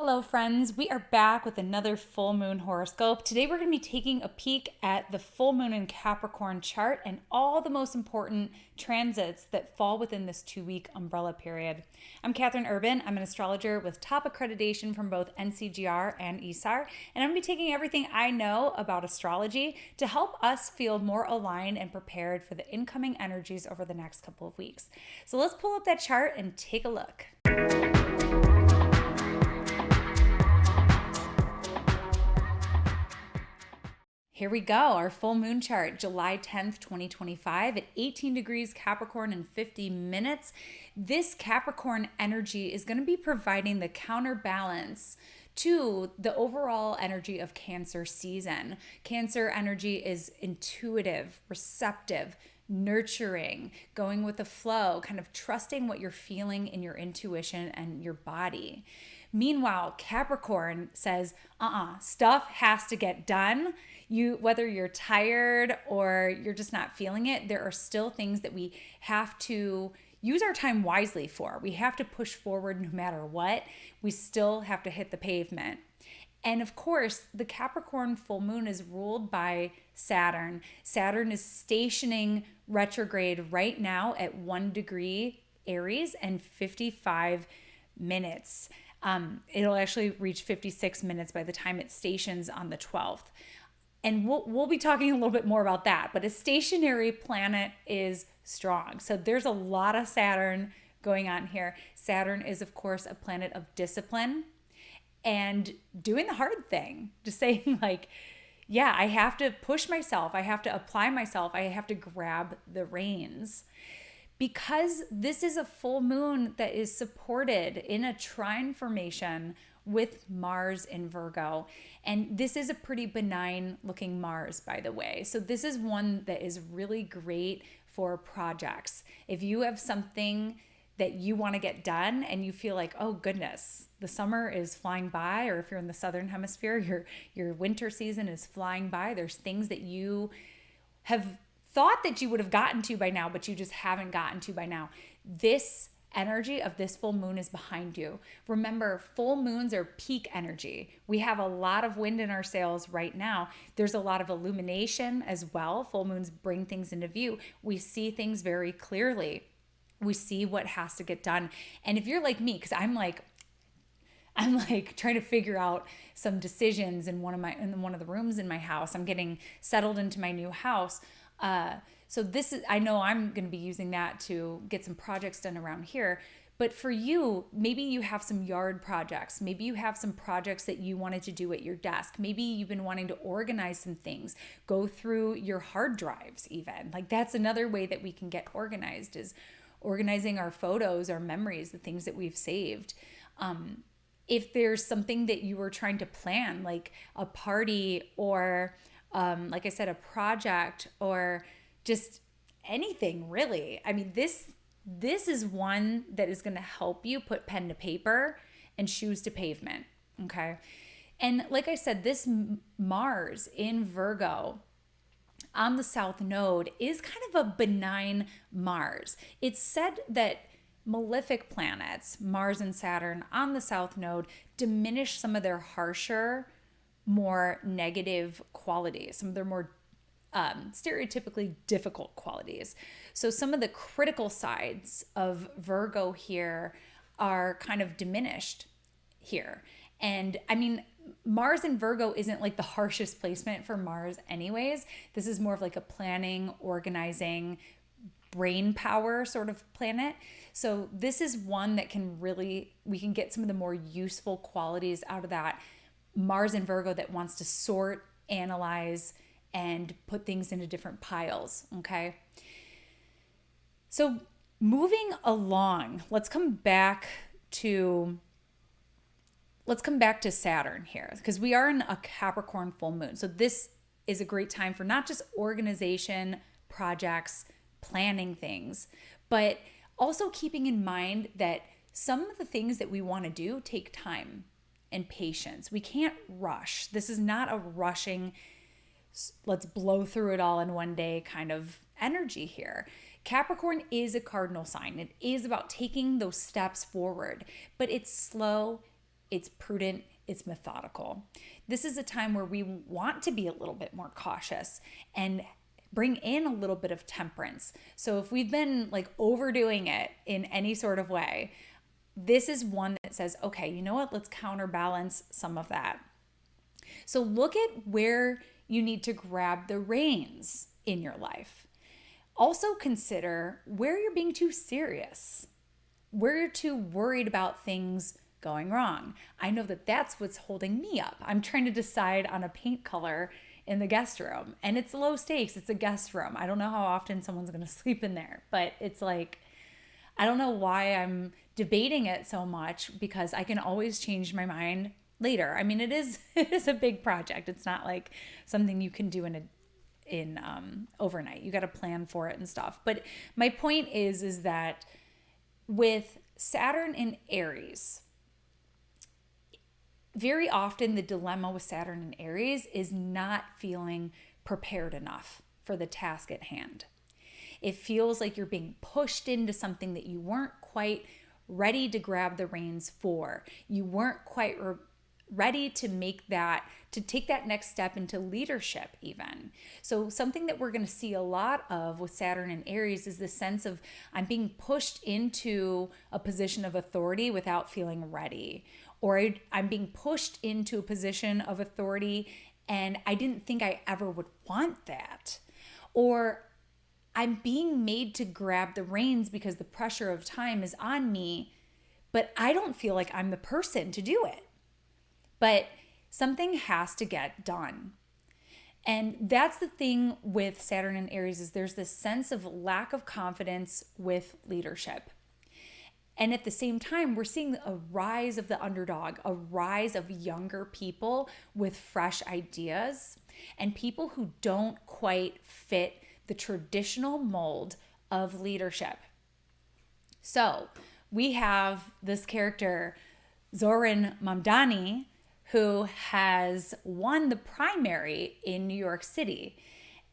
Hello friends, we are back with another full moon horoscope. Today we're going to be taking a peek at the full moon in Capricorn chart and all the most important transits that fall within this 2-week umbrella period. I'm Catherine Urban. I'm an astrologer with top accreditation from both NCGR and ESAR, and I'm going to be taking everything I know about astrology to help us feel more aligned and prepared for the incoming energies over the next couple of weeks. So let's pull up that chart and take a look. Here we go, our full moon chart, July 10th, 2025 at 18 degrees Capricorn and 50 minutes. This Capricorn energy is going to be providing the counterbalance to the overall energy of Cancer season. Cancer energy is intuitive, receptive, nurturing, going with the flow, kind of trusting what you're feeling in your intuition and your body. Meanwhile, Capricorn says, stuff has to get done. Whether you're tired or you're just not feeling it, there are still things that we have to use our time wisely for. We have to push forward no matter what. We still have to hit the pavement. And of course, the Capricorn full moon is ruled by Saturn. Saturn is stationing retrograde right now at 1 degree Aries and 55 minutes. It'll actually reach 56 minutes by the time it stations on the 12th. And we'll be talking a little bit more about that. But a stationary planet is strong. So there's a lot of Saturn going on here. Saturn is, of course, a planet of discipline and doing the hard thing. Just saying like, yeah, I have to push myself. I have to apply myself. I have to grab the reins. Because this is a full moon that is supported in a trine formation with Mars in Virgo. And this is a pretty benign looking Mars, by the way. So this is one that is really great for projects. If you have something that you want to get done and you feel like, oh goodness, the summer is flying by, or if you're in the Southern Hemisphere, your winter season is flying by. There's things that you have thought that you would have gotten to by now, but you just haven't gotten to by now. This energy of this full moon is behind you. Remember, full moons are peak energy. We have a lot of wind in our sails right now. There's a lot of illumination as well. Full moons bring things into view. We see things very clearly. We see what has to get done. And if you're like me, because I'm like trying to figure out some decisions in one of the rooms in my house. I'm getting settled into my new house. So I know I'm going to be using that to get some projects done around here. But for you, maybe you have some yard projects. Maybe you have some projects that you wanted to do at your desk. Maybe you've been wanting to organize some things, go through your hard drives even. Like that's another way that we can get organized, is organizing our photos, our memories, the things that we've saved. If there's something that you were trying to plan, like a party or like I said, a project or just anything really. I mean, this is one that is going to help you put pen to paper and shoes to pavement. Okay. And like I said, this Mars in Virgo on the South Node is kind of a benign Mars. It's said that malefic planets, Mars and Saturn on the South Node, diminish some of their harsher, more negative qualities, some of their more stereotypically difficult qualities. So some of the critical sides of Virgo here are kind of diminished here. And I mean, Mars in Virgo isn't like the harshest placement for Mars anyways. This is more of like a planning, organizing, brain power sort of planet. So this is one that we can get some of the more useful qualities out of that Mars in Virgo that wants to sort, analyze, and put things into different piles, okay? So moving along, let's come back to Saturn here, because we are in a Capricorn full moon. So this is a great time for not just organization, projects, planning things, but also keeping in mind that some of the things that we want to do take time and patience. We can't rush. This is not a rushing, let's blow through it all in one day kind of energy here. Capricorn is a cardinal sign. It is about taking those steps forward, but it's slow it's prudent, it's methodical. This is a time where we want to be a little bit more cautious and bring in a little bit of temperance. So if we've been like overdoing it in any sort of way, this is one that says, okay, you know what? Let's counterbalance some of that. So look at where you need to grab the reins in your life. Also consider where you're being too serious, where you're too worried about things going wrong. I know that that's what's holding me up. I'm trying to decide on a paint color in the guest room, and it's low stakes. It's a guest room. I don't know how often someone's going to sleep in there, but it's like, I don't know why I'm debating it so much, because I can always change my mind later. I mean, it is a big project. It's not like something you can do in overnight. You got to plan for it and stuff. But my point is that with Saturn in Aries, very often the dilemma with Saturn in Aries is not feeling prepared enough for the task at hand. It feels like you're being pushed into something that you weren't quite ready to grab the reins for. You weren't quite ready to take that next step into leadership even. So something that we're going to see a lot of with Saturn and Aries is the sense of, I'm being pushed into a position of authority without feeling ready, or I'm being pushed into a position of authority and I didn't think I ever would want that. Or I'm being made to grab the reins because the pressure of time is on me, but I don't feel like I'm the person to do it. But something has to get done. And that's the thing with Saturn and Aries, is there's this sense of lack of confidence with leadership. And at the same time, we're seeing a rise of the underdog, a rise of younger people with fresh ideas, and people who don't quite fit the traditional mold of leadership. So we have this character, Zoran Mamdani, who has won the primary in New York City.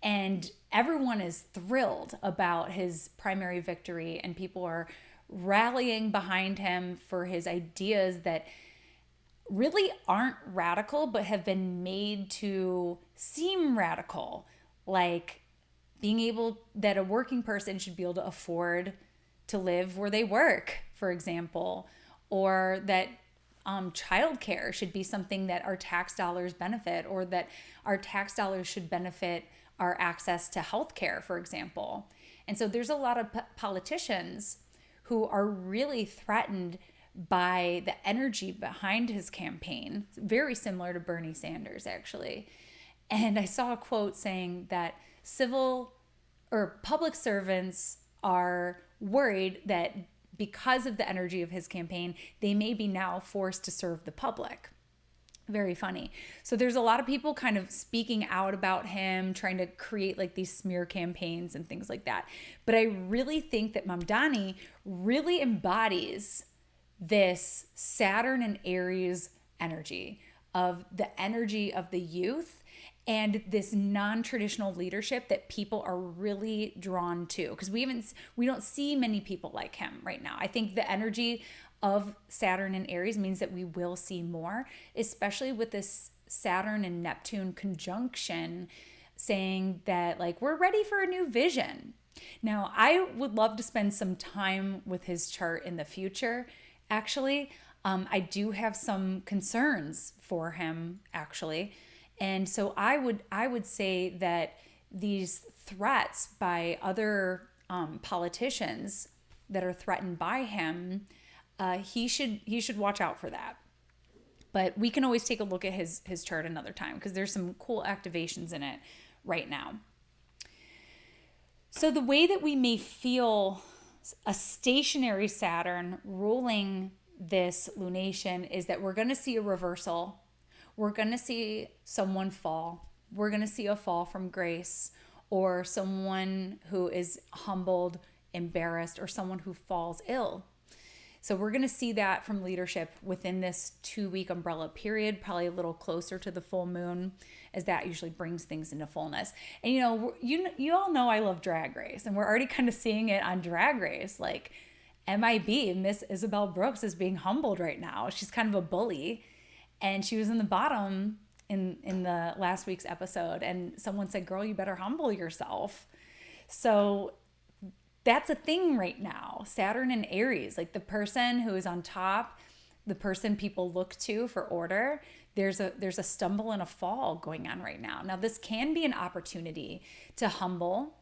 And everyone is thrilled about his primary victory, and people are rallying behind him for his ideas that really aren't radical, but have been made to seem radical. Like that a working person should be able to afford to live where they work, for example, or that childcare should be something that our tax dollars benefit, or that our tax dollars should benefit our access to healthcare, for example. And so there's a lot of politicians who are really threatened by the energy behind his campaign, very similar to Bernie Sanders, actually. And I saw a quote saying that public servants are worried that because of the energy of his campaign, they may be now forced to serve the public. Very funny. So there's a lot of people kind of speaking out about him, trying to create like these smear campaigns and things like that. But I really think that Mamdani really embodies this Saturn and Aries energy of the youth, and this non-traditional leadership that people are really drawn to, because we don't see many people like him right now. I think the energy of Saturn and Aries means that we will see more, especially with this Saturn and Neptune conjunction, saying that like we're ready for a new vision. Now, I would love to spend some time with his chart in the future. Actually, I do have some concerns for him, actually. And so I would say that these threats by other politicians that are threatened by him, he should watch out for that. But we can always take a look at his chart another time, because there's some cool activations in it right now. So the way that we may feel a stationary Saturn ruling this lunation is that we're going to see a reversal. We're going to see someone fall. We're going to see a fall from grace, or someone who is humbled, embarrassed, or someone who falls ill. So we're going to see that from leadership within this 2-week umbrella period, probably a little closer to the full moon, as that usually brings things into fullness. And you all know I love Drag Race, and we're already kind of seeing it on Drag Race. Like, MIB, Miss Isabel Brooks, is being humbled right now. She's kind of a bully. And she was in the bottom in the last week's episode. And someone said, girl, you better humble yourself. So that's a thing right now. Saturn and Aries, like the person who is on top, the person people look to for order, there's a stumble and a fall going on right now. Now, this can be an opportunity to humble,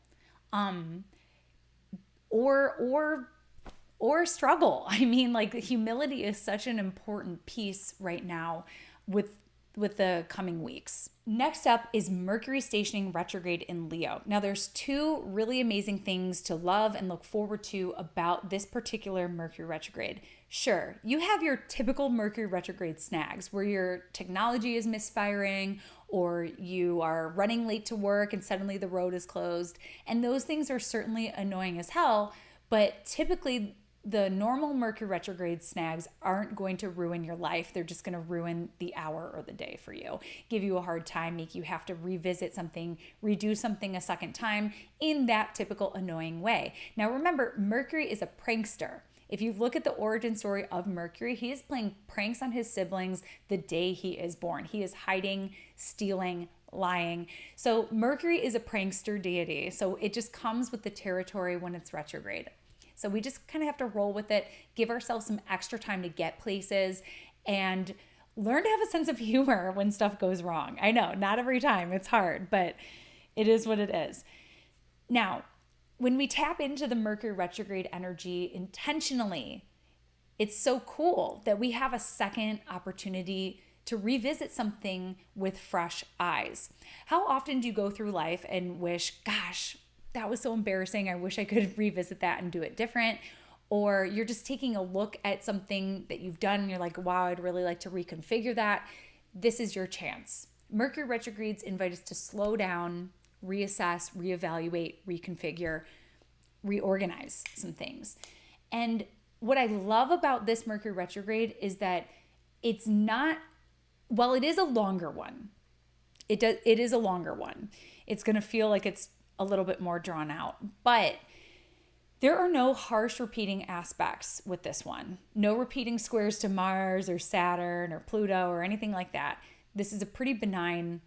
or struggle. I mean, like, humility is such an important piece right now with the coming weeks. Next up is Mercury stationing retrograde in Leo. Now, there's two really amazing things to love and look forward to about this particular Mercury retrograde. Sure, you have your typical Mercury retrograde snags where your technology is misfiring or you are running late to work and suddenly the road is closed. And those things are certainly annoying as hell, but typically the normal Mercury retrograde snags aren't going to ruin your life. They're just going to ruin the hour or the day for you, give you a hard time, make you have to revisit something, redo something a second time in that typical annoying way. Now, remember, Mercury is a prankster. If you look at the origin story of Mercury, he is playing pranks on his siblings the day he is born. He is hiding, stealing, lying. So Mercury is a prankster deity. So it just comes with the territory when it's retrograde. So we just kind of have to roll with it, give ourselves some extra time to get places, and learn to have a sense of humor when stuff goes wrong. I know, not every time, it's hard, but it is what it is. Now, when we tap into the Mercury retrograde energy intentionally, it's so cool that we have a second opportunity to revisit something with fresh eyes. How often do you go through life and wish, gosh, that was so embarrassing, I wish I could revisit that and do it different? Or you're just taking a look at something that you've done and you're like, wow, I'd really like to reconfigure that. This is your chance. Mercury retrogrades invite us to slow down, reassess, reevaluate, reconfigure, reorganize some things. And what I love about this Mercury retrograde is that it's not, well, it is a longer one. It is a longer one. It's going to feel like it's a little bit more drawn out, but there are no harsh repeating aspects with this one. No repeating squares to Mars or Saturn or Pluto or anything like that. This is a pretty benign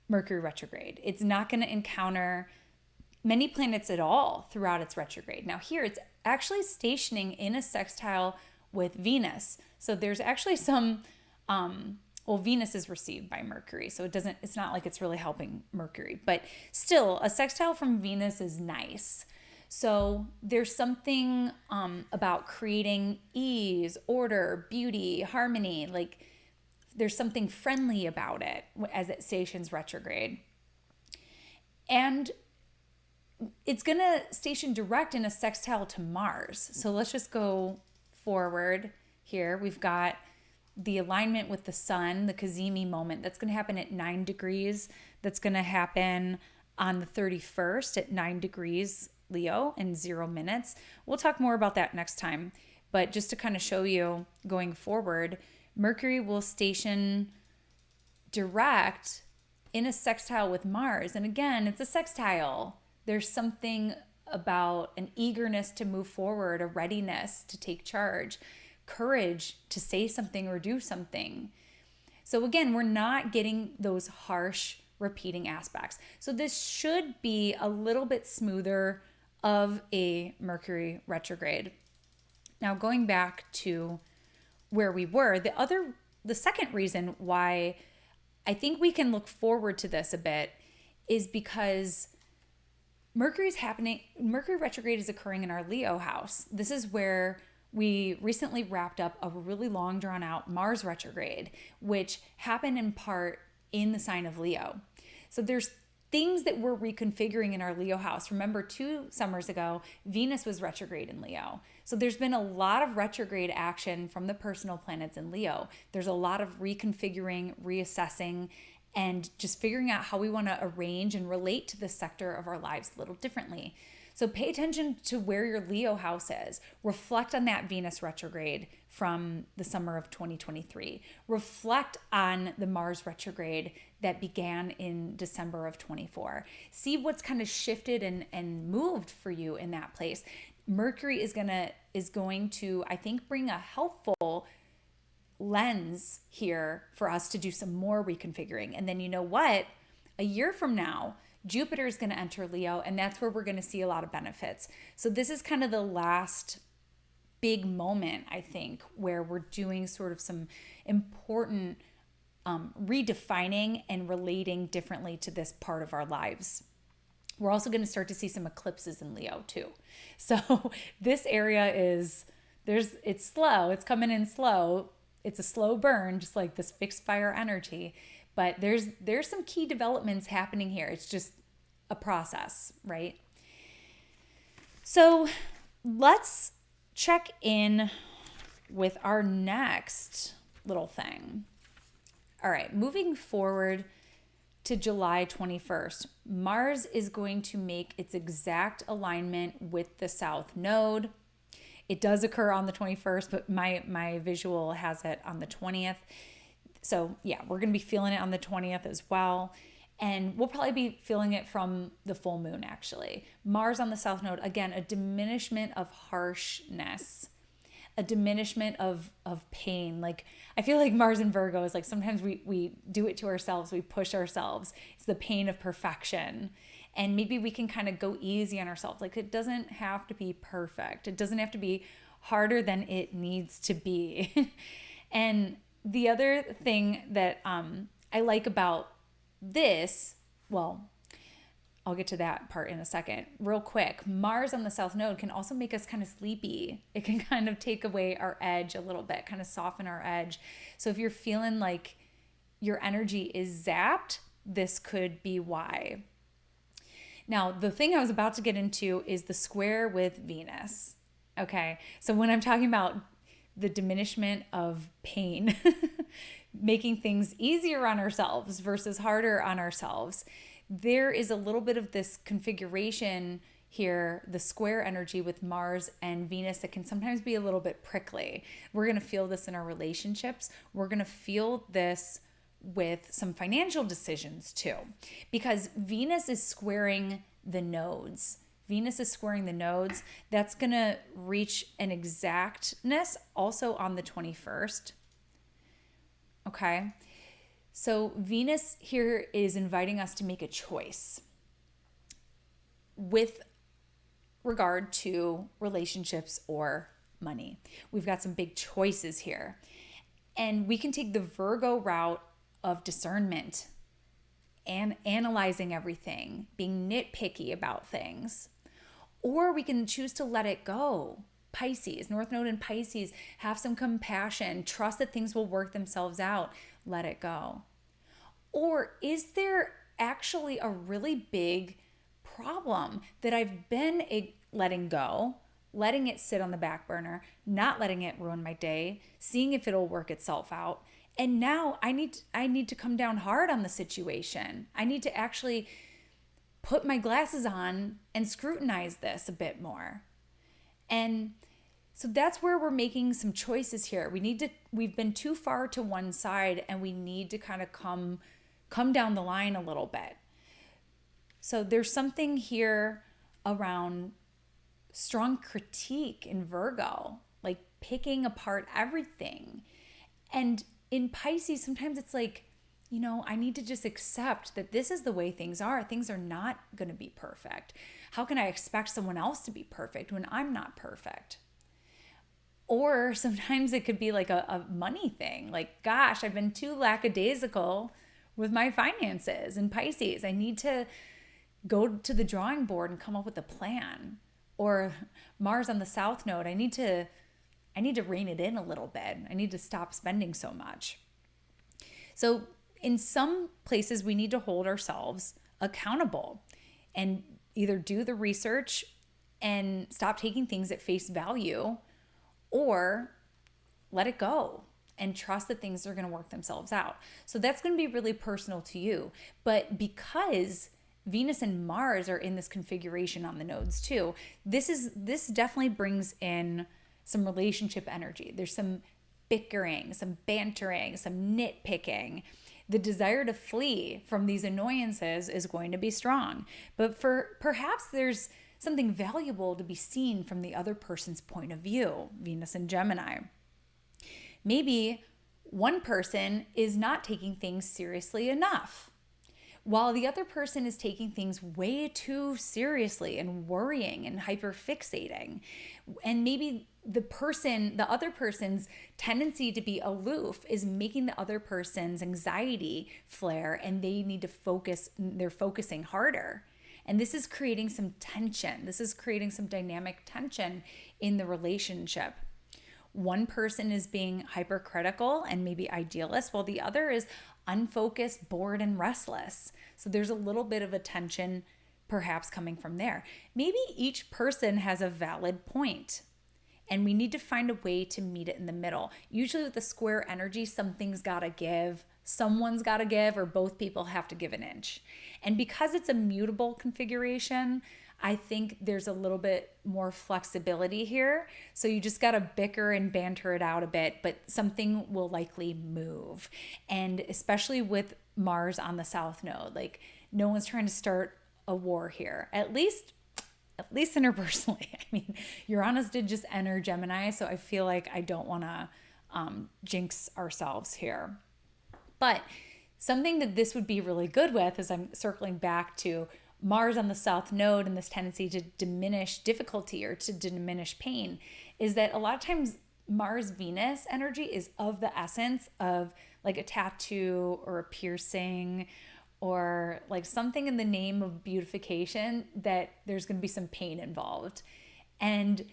Mercury retrograde. It's not going to encounter many planets at all throughout its retrograde. Now here it's actually stationing in a sextile with Venus. So there's actually some, Venus is received by Mercury, so it's not like it's really helping Mercury, but still a sextile from Venus is nice. So there's something about creating ease, order, beauty, harmony, like there's something friendly about it as it stations retrograde. And it's going to station direct in a sextile to Mars. So let's just go forward here. We've got the alignment with the sun, the Kazemi moment. That's going to happen at 9 degrees. That's going to happen on the 31st at 9 degrees Leo in 0 minutes. We'll talk more about that next time. But just to kind of show you going forward, Mercury will station direct in a sextile with Mars. And again, it's a sextile. There's something about an eagerness to move forward, a readiness to take charge, courage to say something or do something. So again, we're not getting those harsh repeating aspects. So this should be a little bit smoother of a Mercury retrograde. Now going back to where we were, the second reason why I think we can look forward to this a bit is because Mercury retrograde is occurring in our Leo house. This is where we recently wrapped up a really long drawn out Mars retrograde, which happened in part in the sign of Leo. So there's things that we're reconfiguring in our Leo house. Remember, 2 summers ago, Venus was retrograde in Leo. So there's been a lot of retrograde action from the personal planets in Leo. There's a lot of reconfiguring, reassessing, and just figuring out how we want to arrange and relate to this sector of our lives a little differently. So pay attention to where your Leo house is. Reflect on that Venus retrograde from the summer of 2023. Reflect on the Mars retrograde that began in December of 24. See what's kind of shifted and moved for you in that place. Mercury is is going to, I think, bring a helpful lens here for us to do some more reconfiguring. And then you know what? A year from now, Jupiter is going to enter Leo, and that's where we're going to see a lot of benefits. So this is kind of the last big moment, I think, where we're doing sort of some important redefining and relating differently to this part of our lives. We're also going to start to see some eclipses in Leo too. So this area it's slow. It's coming in slow. It's a slow burn, just like this fixed fire energy. But there's some key developments happening here. It's just a process, right? So let's check in with our next little thing. All right, moving forward to July 21st, Mars is going to make its exact alignment with the South Node. It does occur on the 21st, but my visual has it on the 20th. So yeah, we're going to be feeling it on the 20th as well. And we'll probably be feeling it from the full moon, actually. Mars on the South Node, again, a diminishment of harshness, a diminishment of pain. Like, I feel like Mars in Virgo is like, sometimes we do it to ourselves, we push ourselves. It's the pain of perfection. And maybe we can kind of go easy on ourselves. Like, it doesn't have to be perfect. It doesn't have to be harder than it needs to be. And the other thing that I like about this, well, I'll get to that part in a second. Real quick, Mars on the South Node can also make us kind of sleepy. It can kind of take away our edge a little bit, kind of soften our edge. So if you're feeling like your energy is zapped, this could be why. Now, the thing I was about to get into is the square with Venus. Okay, so when I'm talking about the diminishment of pain, making things easier on ourselves versus harder on ourselves, there is a little bit of this configuration here, the square energy with Mars and Venus, that can sometimes be a little bit prickly. We're going to feel this in our relationships. We're going to feel this with some financial decisions too, because Venus is squaring the nodes. Venus is squaring the nodes. That's going to reach an exactness also on the 21st. Okay. So Venus here is inviting us to make a choice with regard to relationships or money. We've got some big choices here. And we can take the Virgo route of discernment and analyzing everything, being nitpicky about things. Or we can choose to let it go. Pisces, North Node in Pisces, have some compassion, trust that things will work themselves out, let it go. Or is there actually a really big problem that I've been letting go, letting it sit on the back burner, not letting it ruin my day, seeing if it'll work itself out. And now I need to come down hard on the situation. I need to actually put my glasses on and scrutinize this a bit more. And so that's where we're making some choices here. We've been too far to one side, and we need to kind of come down the line a little bit. So there's something here around strong critique in Virgo, like picking apart everything. And in Pisces, sometimes it's like, I need to just accept that this is the way things are. Things are not going to be perfect. How can I expect someone else to be perfect when I'm not perfect? Or sometimes it could be like a money thing. Like, gosh, I've been too lackadaisical with my finances in Pisces. I need to go to the drawing board and come up with a plan. Or Mars on the South Node, I need to rein it in a little bit. I need to stop spending so much. So in some places, we need to hold ourselves accountable and either do the research and stop taking things at face value, or let it go and trust that things are going to work themselves out. So that's going to be really personal to you. But because Venus and Mars are in this configuration on the nodes too, this definitely brings in some relationship energy. There's some bickering, some bantering, some nitpicking. The desire to flee from these annoyances is going to be strong. But perhaps there's something valuable to be seen from the other person's point of view, Venus and Gemini. Maybe one person is not taking things seriously enough, while the other person is taking things way too seriously and worrying and hyperfixating. And maybe the other person's tendency to be aloof is making the other person's anxiety flare, and they need to focus, they're focusing harder. And this is creating some tension. This is creating some dynamic tension in the relationship. One person is being hypercritical and maybe idealist, while the other is unfocused, bored, and restless. So there's a little bit of a tension perhaps coming from there. Maybe each person has a valid point, and we need to find a way to meet it in the middle. Usually with the square energy, something's gotta give, someone's gotta give, or both people have to give an inch. And because it's a mutable configuration, I think there's a little bit more flexibility here. So you just got to bicker and banter it out a bit, but something will likely move. And especially with Mars on the South Node, like no one's trying to start a war here, at least interpersonally. I mean, Uranus did just enter Gemini, so I feel like I don't want to jinx ourselves here. But something that this would be really good with, as I'm circling back to Mars on the South Node and this tendency to diminish difficulty or to diminish pain, is that a lot of times Mars-Venus energy is of the essence of like a tattoo or a piercing or like something in the name of beautification that there's going to be some pain involved. And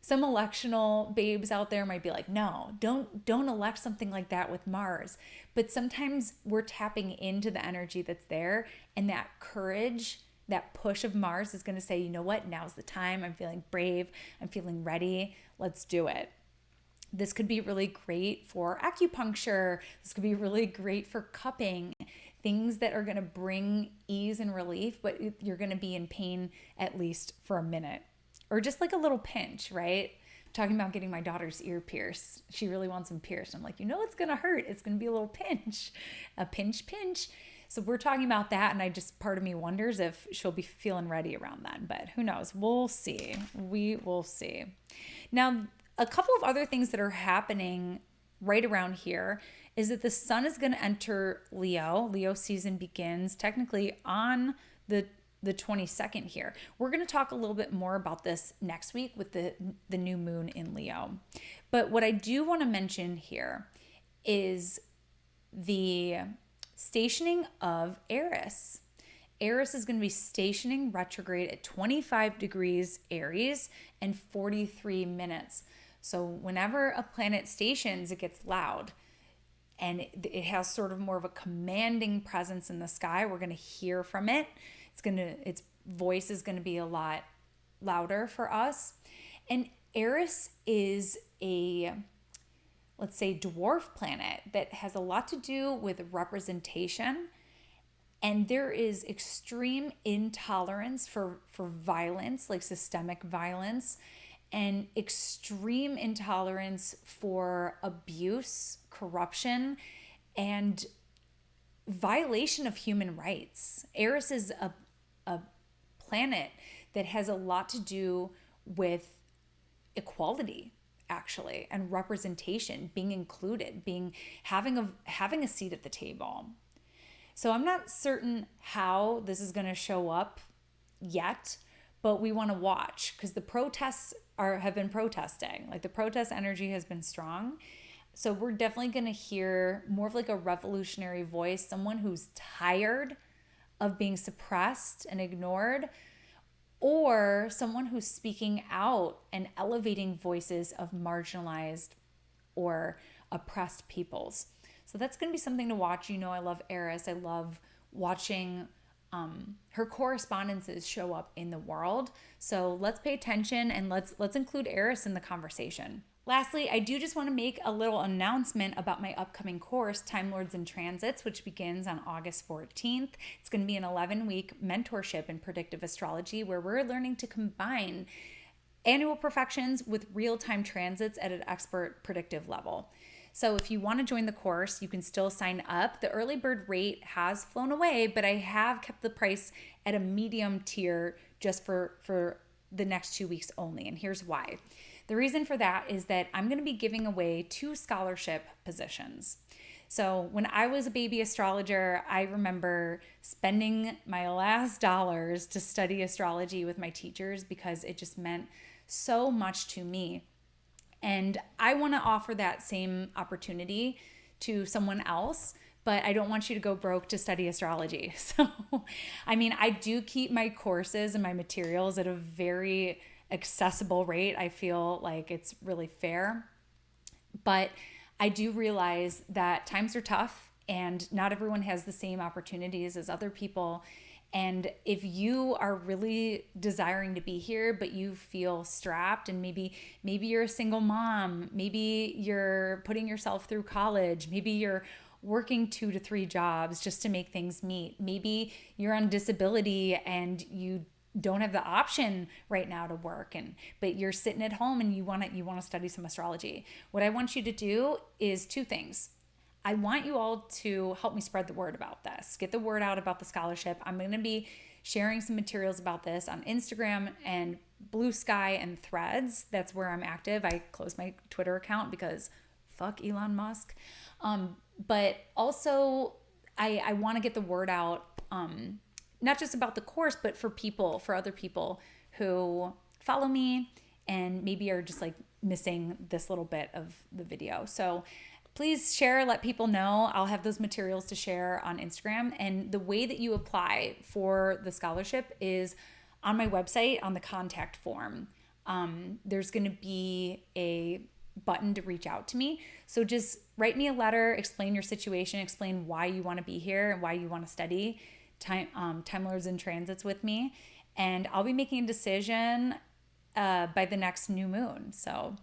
some electional babes out there might be like, no, don't elect something like that with Mars. But sometimes we're tapping into the energy that's there, and that courage, that push of Mars is going to say, you know what, now's the time. I'm feeling brave. I'm feeling ready. Let's do it. This could be really great for acupuncture. This could be really great for cupping, things that are going to bring ease and relief, but you're going to be in pain at least for a minute, or just like a little pinch, right? I'm talking about getting my daughter's ear pierced. She really wants them pierced. I'm like, you know, it's going to hurt. It's going to be a little pinch, a pinch. So we're talking about that, and part of me wonders if she'll be feeling ready around then, but who knows? We'll see. We will see. Now, a couple of other things that are happening right around here is that the sun is going to enter Leo. Leo season begins technically on the 22nd here. We're going to talk a little bit more about this next week with the new moon in Leo. But what I do want to mention here is the stationing of Eris. Eris is going to be stationing retrograde at 25 degrees Aries and 43 minutes. So whenever a planet stations, it gets loud, and it has sort of more of a commanding presence in the sky. We're going to hear from it. Its voice is going to be a lot louder for us. And Eris is a, let's say, dwarf planet that has a lot to do with representation. And there is extreme intolerance for violence, like systemic violence, and extreme intolerance for abuse, corruption, and violation of human rights. Eris is a planet that has a lot to do with equality, actually, and representation, being included, having a seat at the table. So I'm not certain how this is going to show up yet, but we want to watch, because the protests have been protesting. Like, the protest energy has been strong. So we're definitely going to hear more of like a revolutionary voice, someone who's tired of being suppressed and ignored, or someone who's speaking out and elevating voices of marginalized or oppressed peoples. So that's going to be something to watch. You know, I love Eris. I love watching her correspondences show up in the world. So let's pay attention, and let's include Eris in the conversation. Lastly, I do just want to make a little announcement about my upcoming course, Time Lords and Transits, which begins on August 14th. It's going to be an 11-week mentorship in predictive astrology, where we're learning to combine annual profections with real-time transits at an expert predictive level. So if you want to join the course, you can still sign up. The early bird rate has flown away, but I have kept the price at a medium tier just for the next 2 weeks only. And here's why. The reason for that is that I'm going to be giving away 2 scholarship positions. So when I was a baby astrologer, I remember spending my last dollars to study astrology with my teachers because it just meant so much to me. And I want to offer that same opportunity to someone else, but I don't want you to go broke to study astrology. So, I mean, I do keep my courses and my materials at a very accessible rate. I feel like it's really fair. But I do realize that times are tough and not everyone has the same opportunities as other people. And if you are really desiring to be here, but you feel strapped, and maybe you're a single mom, maybe you're putting yourself through college, maybe you're working 2 to 3 jobs just to make things meet, maybe you're on disability and you don't have the option right now to work, but you're sitting at home and you want to study some astrology. What I want you to do is 2 things. I want you all to help me spread the word about this. Get the word out about the scholarship. I'm going to be sharing some materials about this on Instagram and Blue Sky and Threads. That's where I'm active. I closed my Twitter account because fuck Elon Musk. But also I want to get the word out, not just about the course, but for other people who follow me and maybe are just like missing this little bit of the video. So please share, let people know. I'll have those materials to share on Instagram. And the way that you apply for the scholarship is on my website on the contact form. There's going to be a button to reach out to me. So just write me a letter, explain your situation, explain why you want to be here and why you want to study Time Lords and Transits with me. And I'll be making a decision by the next new moon. So,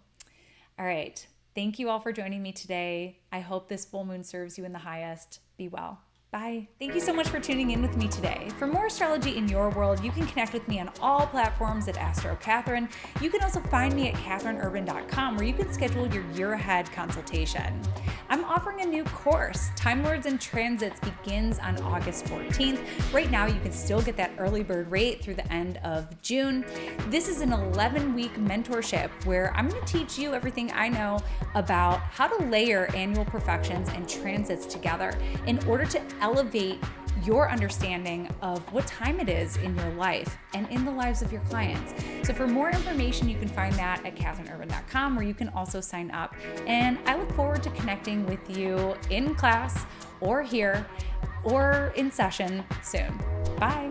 all right. Thank you all for joining me today. I hope this full moon serves you in the highest. Be well. Bye. Thank you so much for tuning in with me today. For more astrology in your world, you can connect with me on all platforms at Astro Catherine. You can also find me at catherineurban.com, where you can schedule your year ahead consultation. I'm offering a new course. Time Lords and Transits begins on August 14th. Right now, you can still get that early bird rate through the end of June. This is an 11-week mentorship where I'm going to teach you everything I know about how to layer annual profections and transits together in order to elevate your understanding of what time it is in your life and in the lives of your clients. So for more information, you can find that at catherineurban.com, where you can also sign up. And I look forward to connecting with you in class or here or in session soon. Bye.